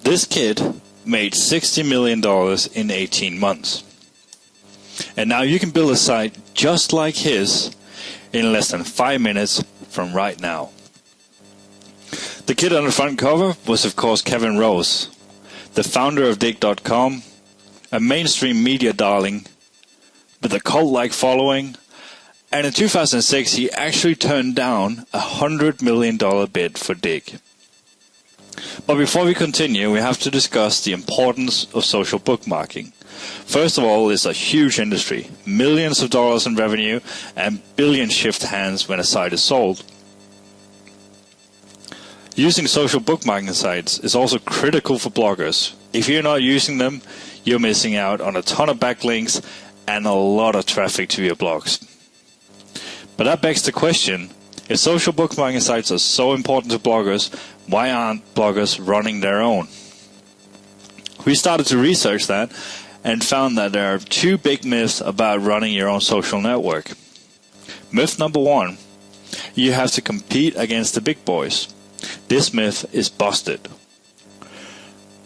This kid made $60 million in 18 months. And now you can build a site just like his in less than 5 minutes from right now. The kid on the front cover was of course Kevin Rose, the founder of Dig.com, a mainstream media darling with a cult-like following, and in 2006 he actually turned down a $100 million bid for Dig. But before we continue, we have to discuss the importance of social bookmarking. First of all, it's a huge industry, millions of dollars in revenue, and billions shift hands when a site is sold. Using social bookmarking sites is also critical for bloggers. If you're not using them, you're missing out on a ton of backlinks and a lot of traffic to your blogs. But that begs the question, if social bookmarking sites are so important to bloggers, why aren't bloggers running their own? We started to research that and found that there are two big myths about running your own social network. Myth number one, you have to compete against the big boys. This myth is busted.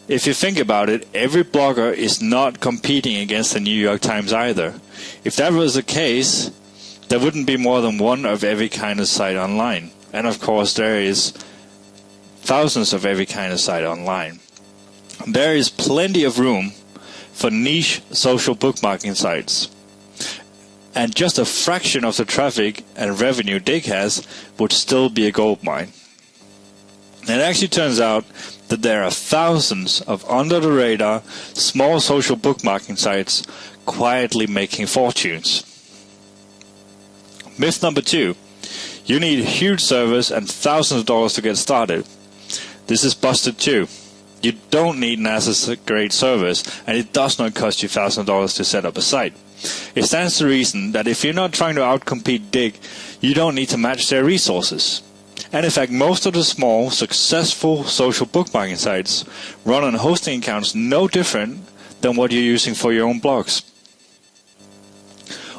If you think about it, every blogger is not competing against the New York Times either. If that was the case, there wouldn't be more than one of every kind of site online. And of course, there is thousands of every kind of site online. There is plenty of room for niche social bookmarking sites. And just a fraction of the traffic and revenue Dig has would still be a goldmine. And it actually turns out that there are thousands of under-the-radar small social bookmarking sites quietly making fortunes. Myth number two, you need huge servers and thousands of dollars to get started. This is busted too. You don't need NASA-grade servers, and it does not cost you thousands of dollars to set up a site. It stands to reason that if you're not trying to outcompete Dig, you don't need to match their resources. And in fact, most of the small, successful social bookmarking sites run on hosting accounts no different than what you're using for your own blogs.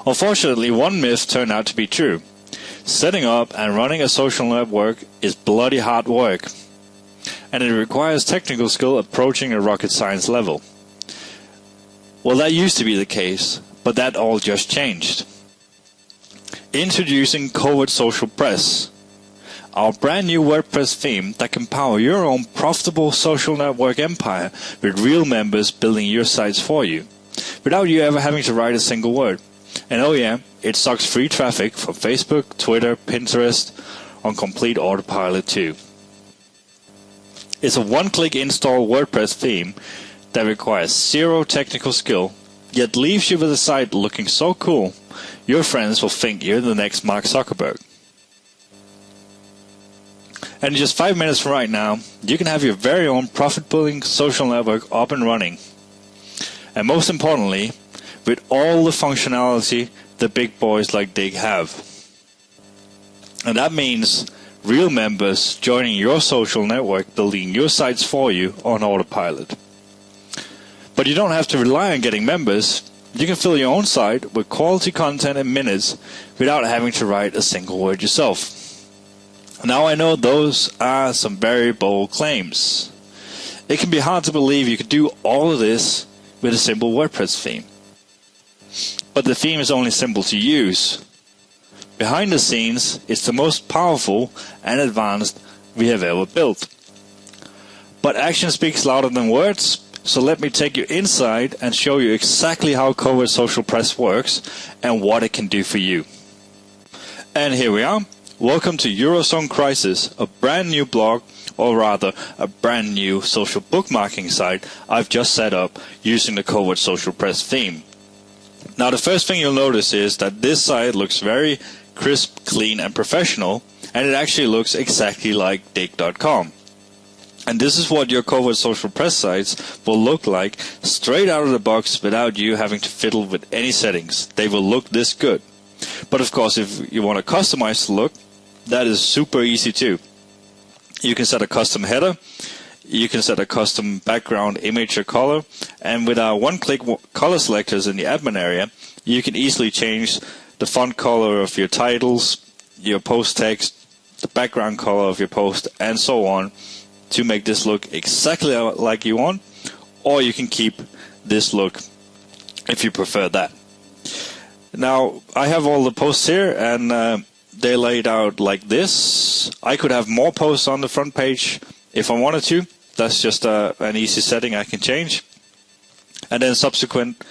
Unfortunately, one myth turned out to be true. Setting up and running a social network is bloody hard work, and it requires technical skill approaching a rocket science level. Well, that used to be the case, but that all just changed. Introducing Covert Social Press, our brand new WordPress theme that can power your own profitable social network empire with real members building your sites for you, without you ever having to write a single word. And oh yeah, it sucks free traffic from Facebook, Twitter, Pinterest on complete autopilot too. It's a one-click install WordPress theme that requires zero technical skill, yet leaves you with a site looking so cool, your friends will think you're the next Mark Zuckerberg. And in just 5 minutes from right now, you can have your very own profit-building social network up and running. And most importantly, with all the functionality the big boys like Dig have. And that means real members joining your social network, building your sites for you on autopilot. But you don't have to rely on getting members. You can fill your own site with quality content in minutes without having to write a single word yourself. Now I know those are some very bold claims. It can be hard to believe you could do all of this with a simple WordPress theme. But the theme is only simple to use. Behind the scenes, it's the most powerful and advanced we have ever built. But action speaks louder than words, so let me take you inside and show you exactly how Covert Social Press works and what it can do for you. And here we are. Welcome to Eurozone Crisis, a brand new blog, or rather a brand new social bookmarking site I've just set up using the Covert Social Press theme. Now the first thing you'll notice is that this site looks very crisp, clean and professional, and it actually looks exactly like Dig.com. And this is what your Covert Social Press sites will look like straight out of the box without you having to fiddle with any settings. They will look this good. But of course, if you want to customize the look, that is super easy too. You can set a custom header, you can set a custom background image or color, and with our one-click color selectors in the admin area, you can easily change the font color of your titles, your post text, the background color of your post, and so on, to make this look exactly like you want, or you can keep this look if you prefer that. Now, I have all the posts here, and they're laid out like this. I could have more posts on the front page if I wanted to. That's just an easy setting I can change. And then subsequent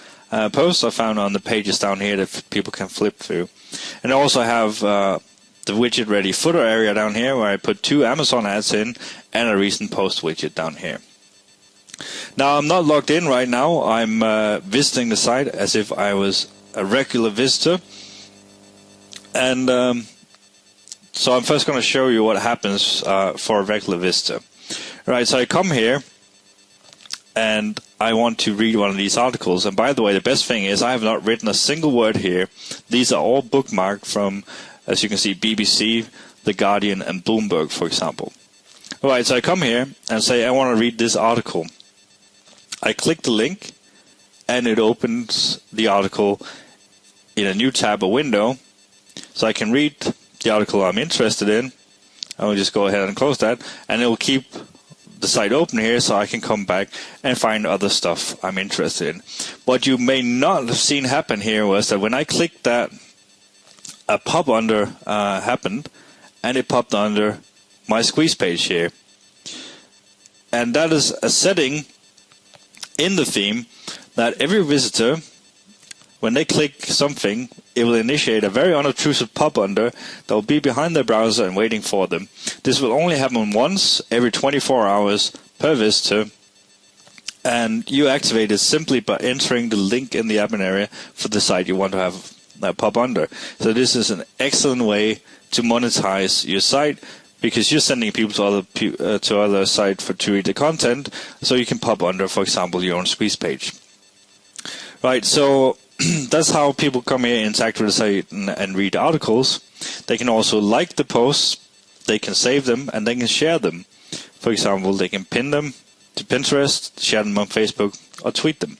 posts I found on the pages down here that people can flip through. And I also have the widget ready footer area down here where I put 2 Amazon ads in and a recent post widget down here. Now, I'm not logged in right now. I'm visiting the site as if I was a regular visitor. And so I'm first going to show you what happens for a regular visitor. Right, so I come here and I want to read one of these articles. And by the way, the best thing is I have not written a single word here. These are all bookmarked from, as you can see, BBC, The Guardian, and Bloomberg, for example. All right, so I come here and say I want to read this article. I click the link, and it opens the article in a new tab or window, so I can read the article I'm interested in. I will just go ahead and close that, and it will keep the site open here so I can come back and find other stuff I'm interested in. What you may not have seen happen here was that when I clicked that, a pop under happened, and it popped under my squeeze page here. And that is a setting in the theme that every visitor, when they click something, it will initiate a very unobtrusive pop under that will be behind their browser and waiting for them. This will only happen once every 24 hours per visitor, and you activate it simply by entering the link in the admin area for the site you want to have pop under. So this is an excellent way to monetize your site, because you're sending people to other sites to read the content, so you can pop under, for example, your own squeeze page. Right, so that's how people come here, interact with the site, and read articles. They can also like the posts, they can save them, and they can share them. For example, they can pin them to Pinterest, share them on Facebook, or tweet them.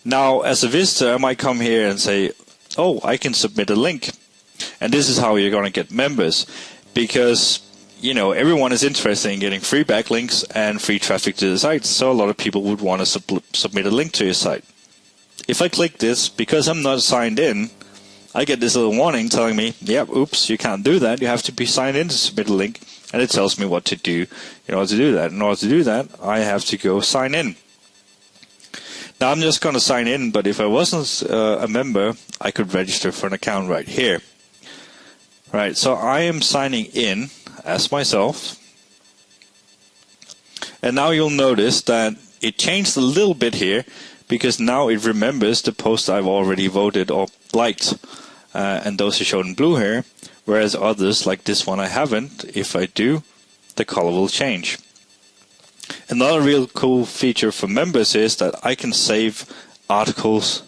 Now, as a visitor, I might come here and say, oh, I can submit a link. And this is how you're going to get members. Because, you know, everyone is interested in getting free backlinks and free traffic to the site. So a lot of people would want to submit a link to your site. If I click this, because I'm not signed in, I get this little warning telling me, yep, oops, you can't do that. You have to be signed in to submit a link. And it tells me what to do in order to do that. In order to do that, I have to go sign in. Now, I'm just going to sign in, but if I wasn't a member, I could register for an account right here. Right, so I am signing in as myself. And now you'll notice that it changed a little bit here, because now it remembers the posts I've already voted or liked. And those are shown in blue here, whereas others, like this one, I haven't. If I do, the color will change. Another real cool feature for members is that I can save articles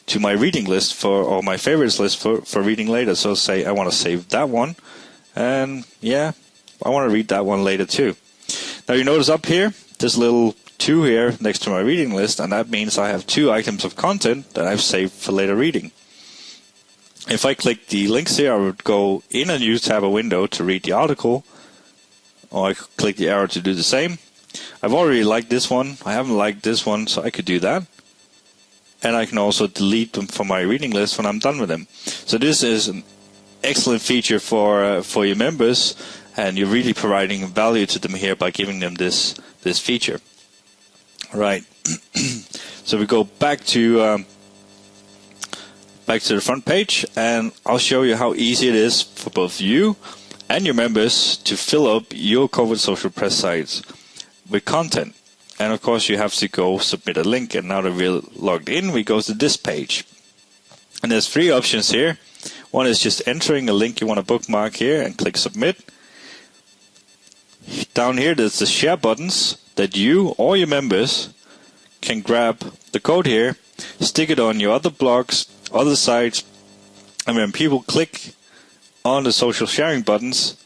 to my reading list or my favorites list for reading later. So say I want to save that one, and yeah, I want to read that one later too. Now you notice up here, this little 2 here next to my reading list, and that means I have 2 items of content that I've saved for later reading. If I click the links here, I would go in a new tab or window to read the article, or I could click the arrow to do the same. I've already liked this one, I haven't liked this one, so I could do that. And I can also delete them from my reading list when I'm done with them. So this is an excellent feature for your members, and you're really providing value to them here by giving them this feature. Right. So we go back to the front page, and I'll show you how easy it is for both you and your members to fill up your Covert Social Press sites with content. And of course you have to go submit a link, and now that we're logged in, we go to this page. And there's 3 options here. One is just entering a link you want to bookmark here and click submit. Down here there's the share buttons that you or your members can grab the code here, stick it on your other blogs, other sites, and when people click on the social sharing buttons,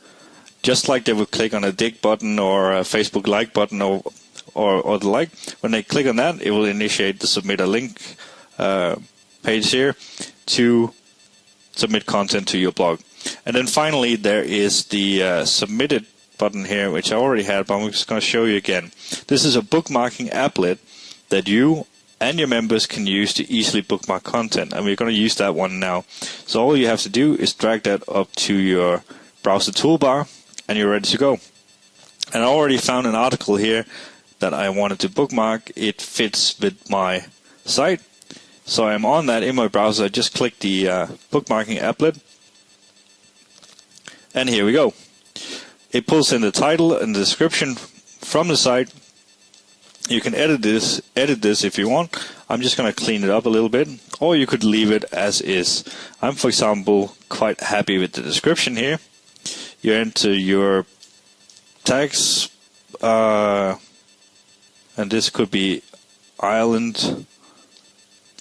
just like they would click on a dig button or a Facebook like button or the like, when they click on that, it will initiate the submit a link page here to submit content to your blog. And then finally there is the submitted button here, which I already had, but I'm just going to show you again. This is a bookmarking applet that you and your members can use to easily bookmark content, and we're going to use that one now. So all you have to do is drag that up to your browser toolbar, and you're ready to go. And I already found an article here that I wanted to bookmark. It fits with my site, so I'm on that in my browser. I just click the bookmarking applet, and here we go. It pulls in the title and the description from the site. You can edit this if you want. I'm just going to clean it up a little bit, or you could leave it as is. I'm, for example, quite happy with the description here. You enter your tags, and this could be Ireland.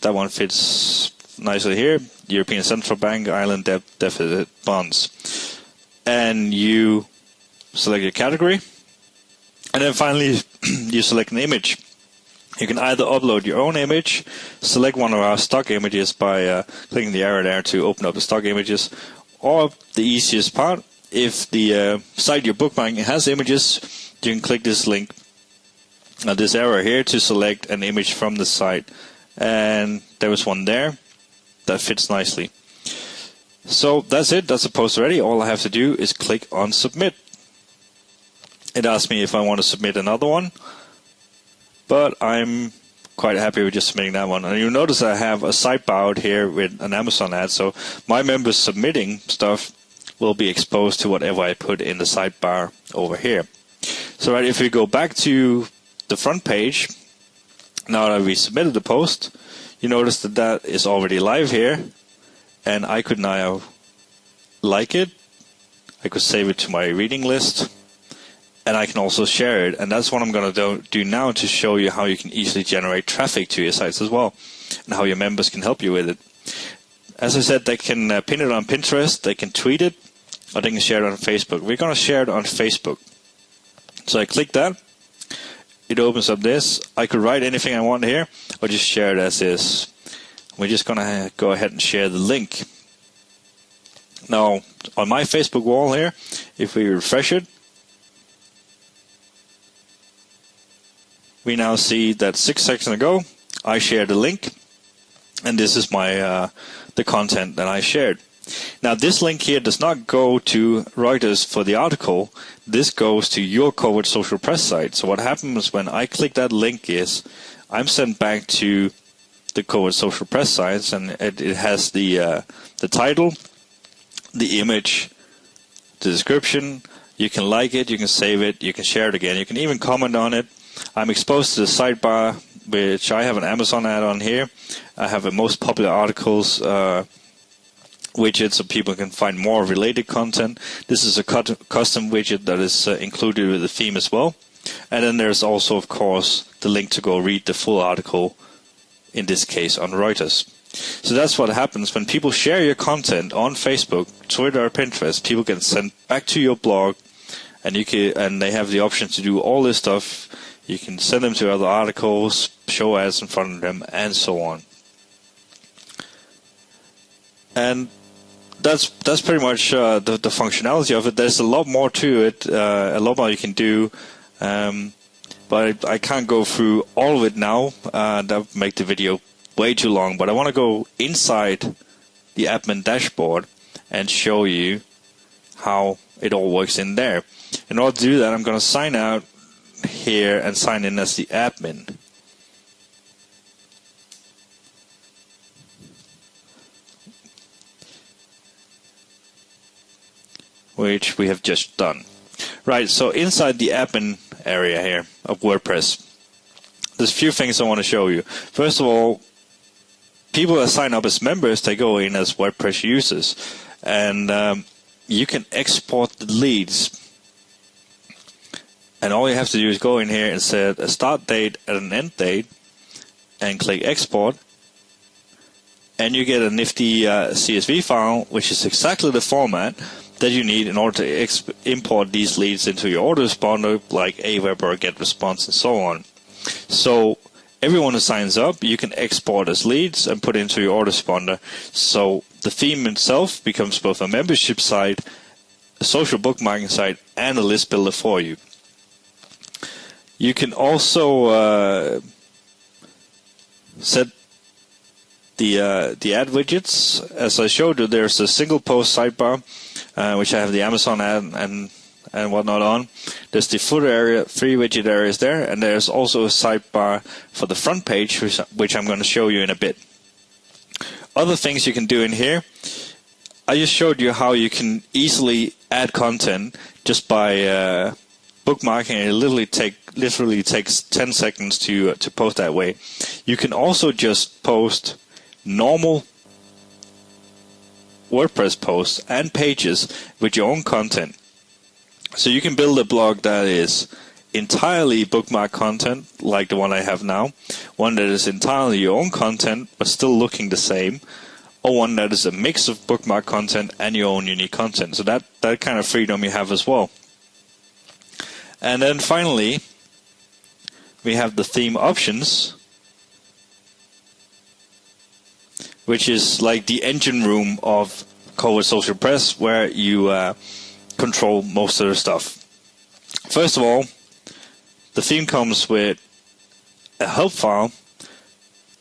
That one fits nicely here. European Central Bank, Ireland deficit bonds. And you select your category. And then finally, you select an image. You can either upload your own image, select one of our stock images by clicking the arrow there to open up the stock images, or the easiest part, if the site you're bookmarking has images, you can click this link, this arrow here, to select an image from the site. And there was one there that fits nicely. So that's it. That's the post already. All I have to do is click on submit. It asks me if I want to submit another one, but I'm quite happy with just submitting that one. And you'll notice I have a sidebar out here with an Amazon ad, so my members submitting stuff will be exposed to whatever I put in the sidebar over here. So right, if we go back to the front page, now that we submitted the post, you notice that that is already live here, and I could now like it. I could save it to my reading list. And I can also share it, and that's what I'm going to do now to show you how you can easily generate traffic to your sites as well, and how your members can help you with it. As I said, they can pin it on Pinterest, they can tweet it, or they can share it on Facebook. We're going to share it on Facebook. So I click that, it opens up this. I could write anything I want here, or just share it as is. We're just going to go ahead and share the link. Now, on my Facebook wall here, if we refresh it, we now see that 6 seconds ago I shared a link, and this is my the content that I shared. Now this link here does not go to Reuters for the article. This goes to your Covert Social Press site. So what happens when I click that link is I'm sent back to the Covert Social Press sites, and it has the title, the image, the description. You can like it, you can save it, you can share it again, you can even comment on it. I'm exposed to the sidebar, which I have an Amazon ad on here. I have the most popular articles widget, so people can find more related content. This is a custom widget that is included with the theme as well. And then there's also, of course, the link to go read the full article, in this case on Reuters. So that's what happens when people share your content on Facebook, Twitter, or Pinterest. People get sent back to your blog, and they have the option to do all this stuff. You can send them to other articles, show ads in front of them, and so on. And that's pretty much the functionality of it. There's a lot more to it, a lot more you can do, but I can't go through all of it now. That would make the video way too long. But I want to go inside the admin dashboard and show you how it all works in there. In order to do that, I'm going to sign out here and sign in as the admin. Which we have just done. Right, so inside the admin area here of WordPress, there's a few things I want to show you. First of all, people that sign up as members, they go in as WordPress users, and you can export the leads. And all you have to do is go in here and set a start date and an end date, and click export, and you get a nifty CSV file, which is exactly the format that you need in order to import these leads into your autoresponder, like Aweber or GetResponse and so on. So everyone who signs up, you can export as leads and put into your autoresponder. So the theme itself becomes both a membership site a social bookmarking site and a list builder for you. You can also set the ad widgets. As I showed you, there's a single post sidebar, which I have the Amazon ad and whatnot on. There's the footer area, 3 widget areas there, and there's also a sidebar for the front page, which I'm going to show you in a bit. Other things you can do in here, I just showed you how you can easily add content just by bookmarking. It literally takes 10 seconds to post that way. You can also just post normal WordPress posts and pages with your own content. So you can build a blog that is entirely bookmark content, like the one I have now, one that is entirely your own content but still looking the same, or one that is a mix of bookmark content and your own unique content. So that kind of freedom you have as well. And then finally, we have the theme options, which is like the engine room of Covert Social Press, where you control most of the stuff. First of all, the theme comes with a help file,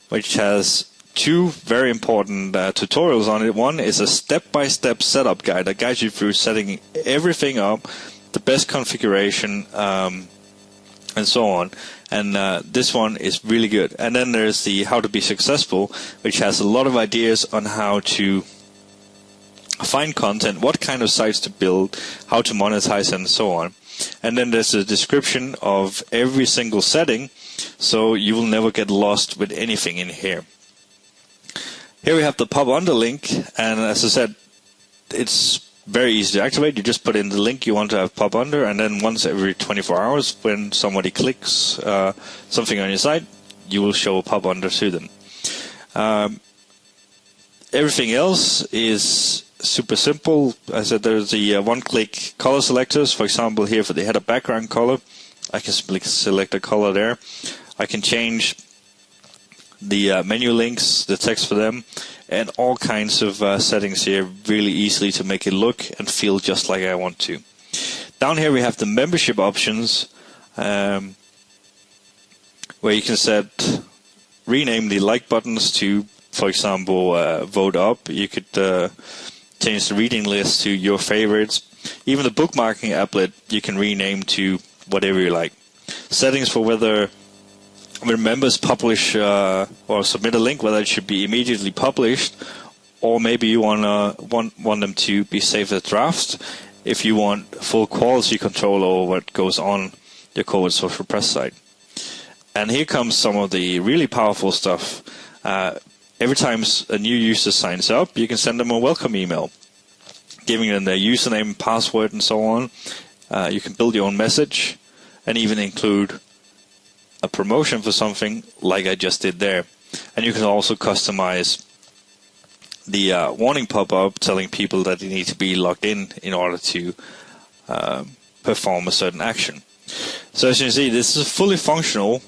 which has 2 very important tutorials on it. One is a step-by-step setup guide that guides you through setting everything up, the best configuration, and so on. And this one is really good. And then there's the How to Be Successful, which has a lot of ideas on how to find content, what kind of sites to build, how to monetize, and so on. And then there's a description of every single setting, so you will never get lost with anything in here. Here we have the pop under link, and as I said, it's very easy to activate. You just put in the link you want to have pop under, and then once every 24 hours, when somebody clicks something on your site, you will show a pop under to them. Everything else is super simple. I said there's the one-click color selectors. For example, here for the header background color, I can simply select a color there. I can change the menu links, the text for them, and all kinds of settings here really easily to make it look and feel just like I want to. Down here we have the membership options, where you can rename the like buttons to, for example, vote up. You could change the reading list to your favorites. Even the bookmarking applet you can rename to whatever you like. Settings for whether when members publish or submit a link, whether it should be immediately published, or maybe you want them to be saved as drafts if you want full quality control over what goes on your Covert Social Press site. And here comes some of the really powerful stuff. Every time a new user signs up, you can send them a welcome email, giving them their username, password, and so on. You can build your own message and even include a promotion for something like I just did there. And you can also customize the warning pop-up telling people that they need to be logged in order to perform a certain action. So as you can see, this is a fully functional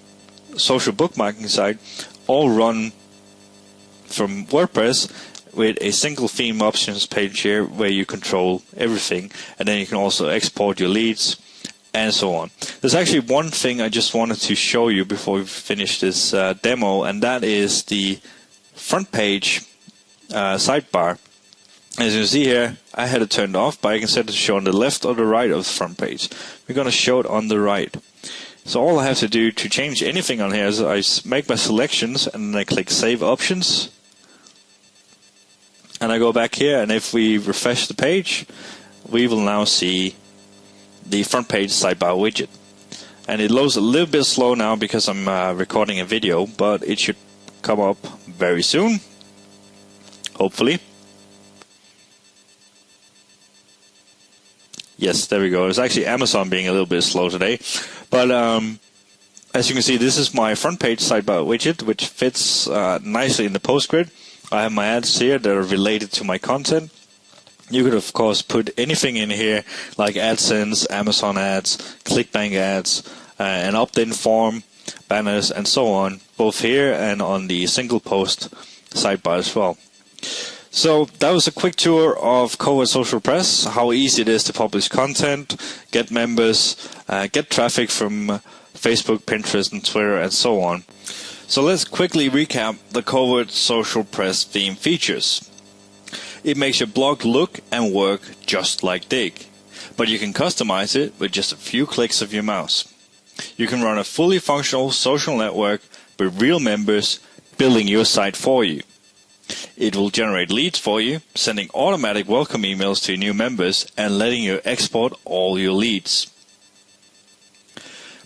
social bookmarking site, all run from WordPress, with a single theme options page here where you control everything, and then you can also export your leads and so on. There's actually one thing I just wanted to show you before we finish this demo, and that is the front page sidebar. As you can see here, I had it turned off, but I can set it to show on the left or the right of the front page. We're going to show it on the right. So all I have to do to change anything on here is I make my selections and then I click Save Options. And I go back here, and if we refresh the page, we will now see the front page sidebar widget. And it loads a little bit slow now because I'm recording a video, but it should come up very soon, hopefully. Yes, there we go. It's actually Amazon being a little bit slow today. But as you can see, this is my front page sidebar widget, which fits nicely in the post grid. I have my ads here that are related to my content. You could, of course, put anything in here, like AdSense, Amazon ads, ClickBank ads, an opt-in form, banners, and so on, both here and on the single post sidebar as well. So that was a quick tour of Covert Social Press, how easy it is to publish content, get members, get traffic from Facebook, Pinterest, and Twitter, and so on. So let's quickly recap the Covert Social Press theme features. It makes your blog look and work just like Dig, but you can customize it with just a few clicks of your mouse. You can run a fully functional social network with real members building your site for you. It will generate leads for you, sending automatic welcome emails to your new members and letting you export all your leads.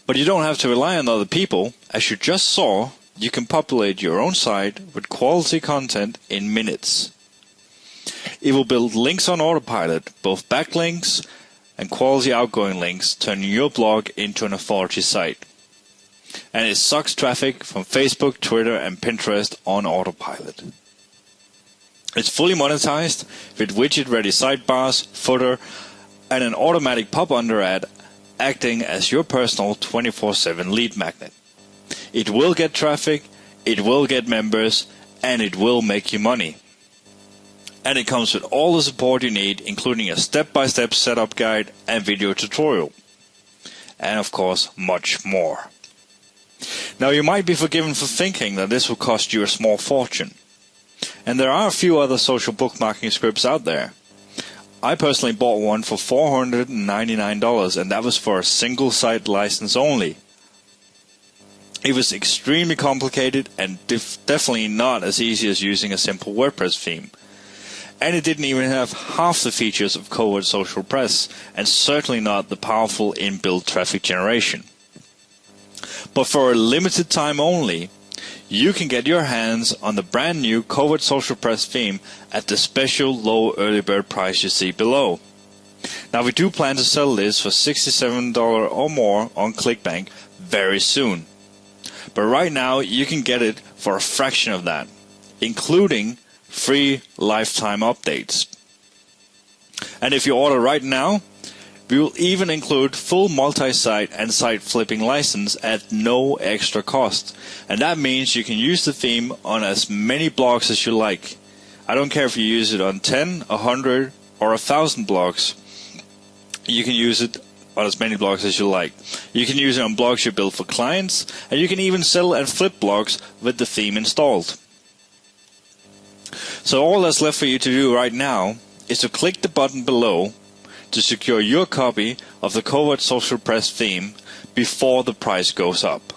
But you don't have to rely on other people. As you just saw, you can populate your own site with quality content in minutes. It will build links on autopilot, both backlinks and quality outgoing links, turning your blog into an authority site. And it sucks traffic from Facebook, Twitter, and Pinterest on autopilot. It's fully monetized with widget-ready sidebars, footer, and an automatic pop-under ad acting as your personal 24/7 lead magnet. It will get traffic, it will get members, and it will make you money. And it comes with all the support you need, including a step-by-step setup guide and video tutorial. And of course, much more. Now you might be forgiven for thinking that this will cost you a small fortune. And there are a few other social bookmarking scripts out there. I personally bought one for $499, and that was for a single site license only. It was extremely complicated and definitely not as easy as using a simple WordPress theme. And it didn't even have half the features of Covert Social Press, and certainly not the powerful inbuilt traffic generation. But for a limited time only, you can get your hands on the brand new Covert Social Press theme at the special low early bird price you see below. Now we do plan to sell this for $67 or more on ClickBank very soon. But right now you can get it for a fraction of that, including free lifetime updates. And if you order right now, we will even include full multi-site and site flipping license at no extra cost. And that means you can use the theme on as many blogs as you like. I don't care if you use it on 10, 100, or 1,000 blogs. You can use it on as many blogs as you like. You can use it on blogs you build for clients, and you can even sell and flip blogs with the theme installed. So all that's left for you to do right now is to click the button below to secure your copy of the Covert Social Press theme before the price goes up.